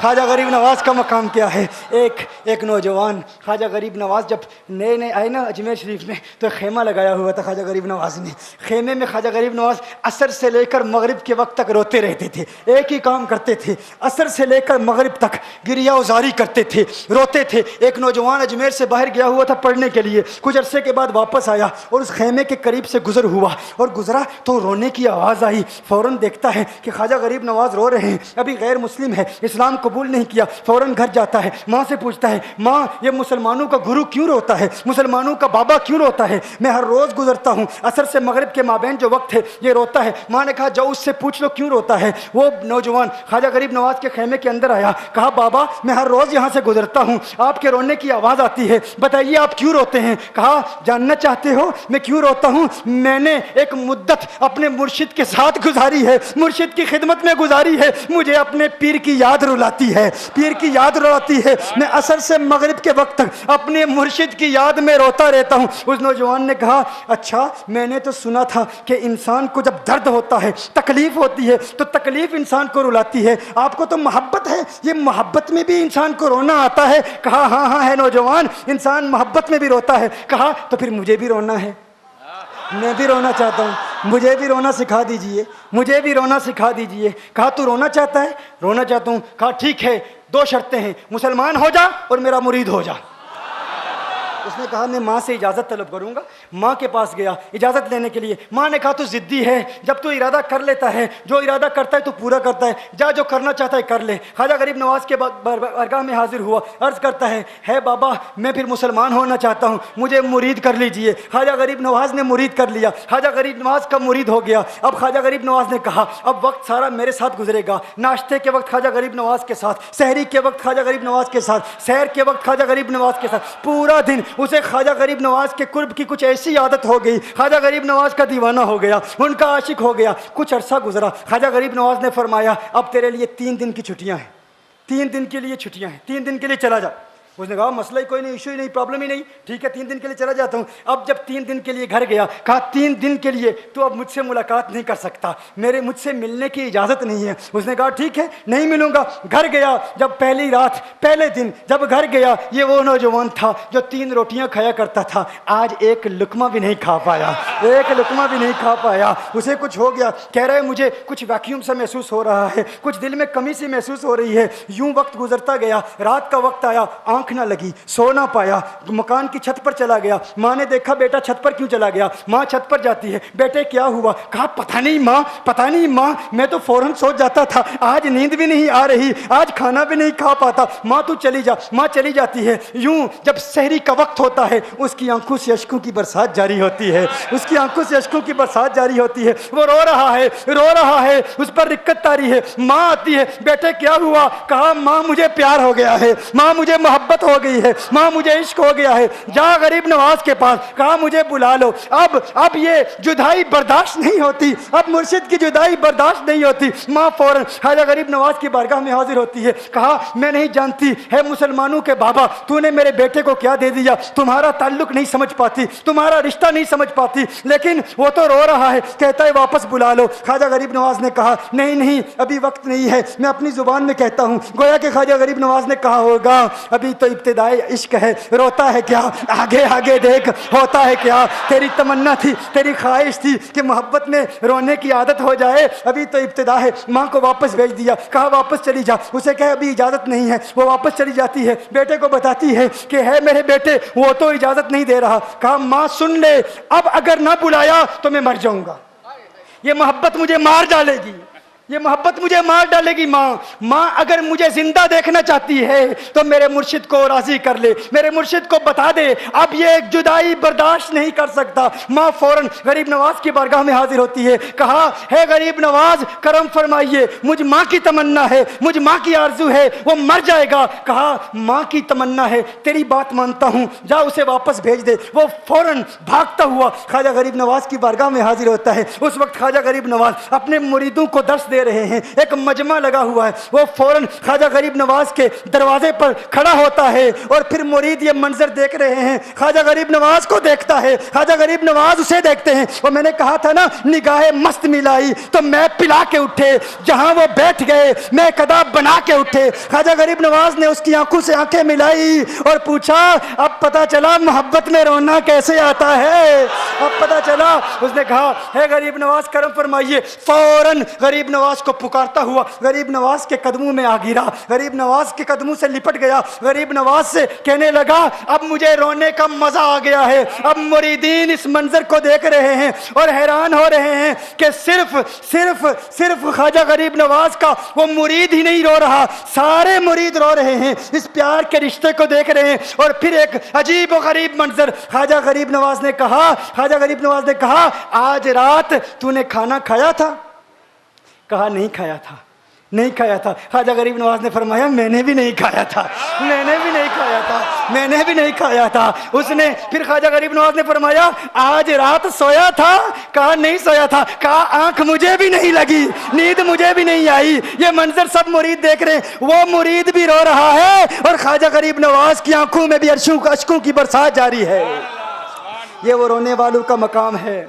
ख्वाजा गरीब नवाज का मकाम क्या है। एक नौजवान ख्वाजा गरीब नवाज जब नए नए आए ना अजमेर शरीफ में, तो खेमा लगाया हुआ था ख्वाजा गरीब नवाज ने। खेमे में ख्वाजा गरीब नवाज असर से लेकर मगरिब के वक्त तक रोते रहते थे। एक ही काम करते थे, असर से लेकर मगरिब तक गिरिया उजारी करते थे, रोते थे। एक नौजवान अजमेर से बाहर गया हुआ था पढ़ने के लिए, कुछ अरसे के बाद वापस आया और उस खेमे के करीब से गुजर हुआ और गुजरा तो रोने की आवाज़ आई। फ़ौरन देखता है कि ख्वाजा गरीब नवाज रो रहे हैं, अभी गैर मुस्लिम है, इस्लाम कबूल नहीं किया। फ़ौरन घर जाता है, माँ से पूछता है, माँ ये मुसलमानों का गुरु क्यों रोता है, मुसलमानों का बाबा क्यों रोता है। मैं हर रोज़ गुजरता हूँ, असर से मगरिब के माबैन जो वक्त है ये रोता है। माँ ने कहा जाओ उससे पूछ लो क्यों रोता है। वो नौजवान ख्वाजा गरीब नवाज के खेमे के अंदर आया, कहा बाबा मैं हर रोज़ यहाँ से गुजरता हूँ, आपके रोने की आवाज़ आती है, बताइए आप क्यों रोते हैं। कहा जानना चाहते हो मैं क्यों रोता हूँ। मैंने एक मुद्दत अपने मुर्शिद के साथ गुजारी है, मुर्शिद की खिदमत में गुजारी है, मुझे अपने पीर की याद रुलाती है, पीर की याद रुलाती है। मैं असर से मगरिब के वक्त तक अपने मुर्शिद की याद में रोता रहता हूँ। उस नौजवान ने कहा अच्छा मैंने तो सुना था कि इंसान को जब दर्द होता है, तकलीफ होती है, तो तकलीफ इंसान को रुलाती है, आपको तो मोहब्बत है, ये मोहब्बत में भी इंसान को रोना आता है। कहा हाँ हाँ है नौजवान, इंसान मोहब्बत में भी रोता है। कहा तो फिर मुझे भी रोना है, मैं भी रोना चाहता हूँ, मुझे भी रोना सिखा दीजिए, मुझे भी रोना सिखा दीजिए। कहा तू रोना चाहता है, रोना चाहता हूँ। कहा ठीक है, दो शर्तें हैं, मुसलमान हो जा और मेरा मुरीद हो जा। उसने कहा मैं माँ से इजाज़त तलब करूँगा। माँ के पास गया इजाज़त लेने के लिए। माँ ने कहा तू ज़िद्दी है, जब तू इरादा कर लेता है, जो इरादा करता है तू पूरा करता है, जा जो करना चाहता है कर ले। ख्वाजा गरीब नवाज के बारगाह में हाजिर हुआ, अर्ज़ करता है बाबा मैं फिर मुसलमान होना चाहता हूँ, मुझे मुरीद कर लीजिए। ख्वाजा गरीब नवाज ने मुरीद कर लिया, ख्वाजा गरीब नवाज का मुरीद हो गया। अब ख्वाजा गरीब नवाज ने कहा अब वक्त सारा मेरे साथ गुजरेगा, नाश्ते के वक्त ख्वाजा गरीब नवाज के साथ, सहरी के वक्त ख्वाजा गरीब नवाज के साथ, सैर के वक्त ख्वाजा गरीब नवाज के साथ, पूरा दिन उसे ख्वाजा गरीब नवाज के कुर्ब की कुछ ऐसी आदत हो गई, ख्वाजा गरीब नवाज का दीवाना हो गया, उनका आशिक हो गया। कुछ अरसा गुजरा, ख्वाजा गरीब नवाज ने फरमाया अब तेरे लिए 3 दिन की छुट्टियां हैं, 3 दिन के लिए छुट्टियां हैं, 3 दिन के लिए चला जा। उसने कहा मसला ही कोई नहीं, इशू ही नहीं, प्रॉब्लम ही नहीं, ठीक है 3 दिन के लिए चला जाता हूँ। अब जब 3 दिन के लिए घर गया, कहा 3 दिन के लिए तो अब मुझसे मुलाकात नहीं कर सकता, मेरे मुझसे मिलने की इजाज़त नहीं है। उसने कहा ठीक है नहीं मिलूंगा। घर गया, जब पहली रात पहले दिन जब घर गया, ये वो नौजवान था जो 3 रोटियां खाया करता था, आज एक लुकमा भी नहीं खा पाया, एक लुकमा भी नहीं खा पाया। उसे कुछ हो गया, कह रहे मुझे कुछ वैक्यूम सा महसूस हो रहा है, कुछ दिल में कमी सी महसूस हो रही है। यूं वक्त गुजरता गया, रात का वक्त आया, आंख ना लगी, सो ना पाया, मकान की छत पर चला गया। माँ ने देखा बेटा छत पर क्यों चला गया। माँ छत पर जाती है, बेटे क्या हुआ। कहा पता नहीं माँ, पता नहीं माँ, मैं तो फौरन सो जाता था, आज नींद भी नहीं आ रही, आज खाना भी नहीं खा पाता। माँ तू चली जा। माँ चली जाती है। यूं जब सहरी का वक्त होता है, उसकी आंखों से अश्कों की बरसात जारी होती है, उसकी आंखों से अश्कों की बरसात जारी होती है। वो रो रहा है, रो रहा है, उस पर रिक्कत तारी है। माँ आती है, बेटे क्या हुआ। कहा माँ मुझे प्यार हो गया है, माँ मुझे मोहब्बत हो गई है, माँ मुझे इश्क हो गया है। जा गरीब नवाज के पास, कहा मुझे बुला लो। अब ये जुदाई बर्दाश्त नहीं होती, अब मुर्शिद की जुदाई बर्दाश्त नहीं होती। माँ फौरन ख्वाजा गरीब नवाज की बारगाह में हाजिर होती है। कहा मैं नहीं जानती है मुसलमानों के बाबा, तूने मेरे बेटे को क्या दे दिया, तुम्हारा ताल्लुक नहीं समझ पाती, तुम्हारा रिश्ता नहीं समझ पाती, लेकिन वो तो रो रहा है, कहता है वापस बुला लो। ख्वाजा गरीब नवाज ने कहा नहीं नहीं अभी वक्त नहीं है, मैं अपनी जुबान में कहता हूँ। गोया कि ख्वाजा गरीब नवाज ने कहा होगा अभी तो इब्तिदाई इश्क है, रोता है क्या, आगे आगे देख होता है क्या। तेरी तमन्ना थी, तेरी ख्वाहिश थी कि मोहब्बत में रोने की आदत हो जाए, अभी तो इब्तिदा है। माँ को वापस भेज दिया, कहा वापस चली जा। उसे कहे अभी इजाज़त नहीं है, वो वापस चली जाती है। बेटे को बताती है कि है मेरे बेटे, वो तो इजाज़त नहीं दे रहा। कहा माँ सुन ले, अब अगर ना बुलाया तो मैं मर जाऊंगा, ये मोहब्बत मुझे मार डालेगी, ये मोहब्बत मुझे मार डालेगी। माँ अगर मुझे जिंदा देखना चाहती है तो मेरे मुर्शिद को राजी कर ले, मेरे मुर्शिद को बता दे अब ये एक जुदाई बर्दाश्त नहीं कर सकता। माँ फौरन गरीब नवाज की बारगाह में हाजिर होती है। कहा है गरीब नवाज करम फरमाइए, मुझ माँ की तमन्ना है, मुझ माँ की आरजू है, वो मर जाएगा। कहा माँ की तमन्ना है, तेरी बात मानता हूँ, जा उसे वापस भेज दे। वो फौरन भागता हुआ ख्वाजा गरीब नवाज की बारगाह में हाजिर होता है। उस वक्त ख्वाजा गरीब नवाज अपने मुरीदों को दर्श दे दे रहे हैं, एक मजमा लगा हुआ है। वो फौरन ख्वाजा गरीब नवाज के दरवाजे पर खड़ा होता है और फिर मुरीद ये मंजर देख रहे हैं, ख्वाजा गरीब नवाज को देखता है, ख्वाजा गरीब नवाज उसे देखते हैं। और मैंने कहा था ना, निगाहें मस्त मिलाई तो मैं पिला के उठे, जहां वो बैठ गए मैं कदाब बना के उठे। ख्वाजा गरीब नवाज ने उसकी आंखों से आंखें मिलाई और पूछा, अब पता चला मोहब्बत में रोना कैसे आता है, अब पता चला। उसने कहा, है गरीब नवाज करम फरमाइए। फौरन गरीब नवाज को पुकारता हुआ गरीब नवाज के कदमों में आ गिरा, गरीब नवाज के कदमों से लिपट गया, गरीब नवाज से कहने लगा, अब मुझे रोने का मजा आ गया है। अब मुरीदीन इस मंजर को देख रहे हैं और हैरान हो रहे हैं कि सिर्फ सिर्फ सिर्फ ख्वाजा गरीब नवाज का वो मुरीद ही नहीं रो रहा, सारे मुरीद रो रहे हैं, इस प्यार के रिश्ते को देख रहे हैं। और फिर एक अजीब और गरीब मंजर, ख्वाजा गरीब नवाज ने कहा, ख्वाजा गरीब नवाज ने कहा, आज रात तूने खाना खाया था? कहा, नहीं खाया था, नहीं खाया था। ख्वाजा गरीब नवाज ने फरमाया, मैंने भी नहीं खाया था, मैंने भी नहीं खाया था, मैंने भी नहीं खाया था। उसने फिर ख्वाजा गरीब नवाज ने फरमाया, आज रात सोया था? कहा, नहीं सोया था। कहा, आंख मुझे भी नहीं लगी, नींद मुझे भी नहीं आई। ये मंजर सब मुरीद देख रहे हैं, वो मुरीद भी रो रहा है और ख्वाजा गरीब नवाज की आंखों में भी अश्कों की बरसात जारी है। ये वो रोने वालों का मकाम है।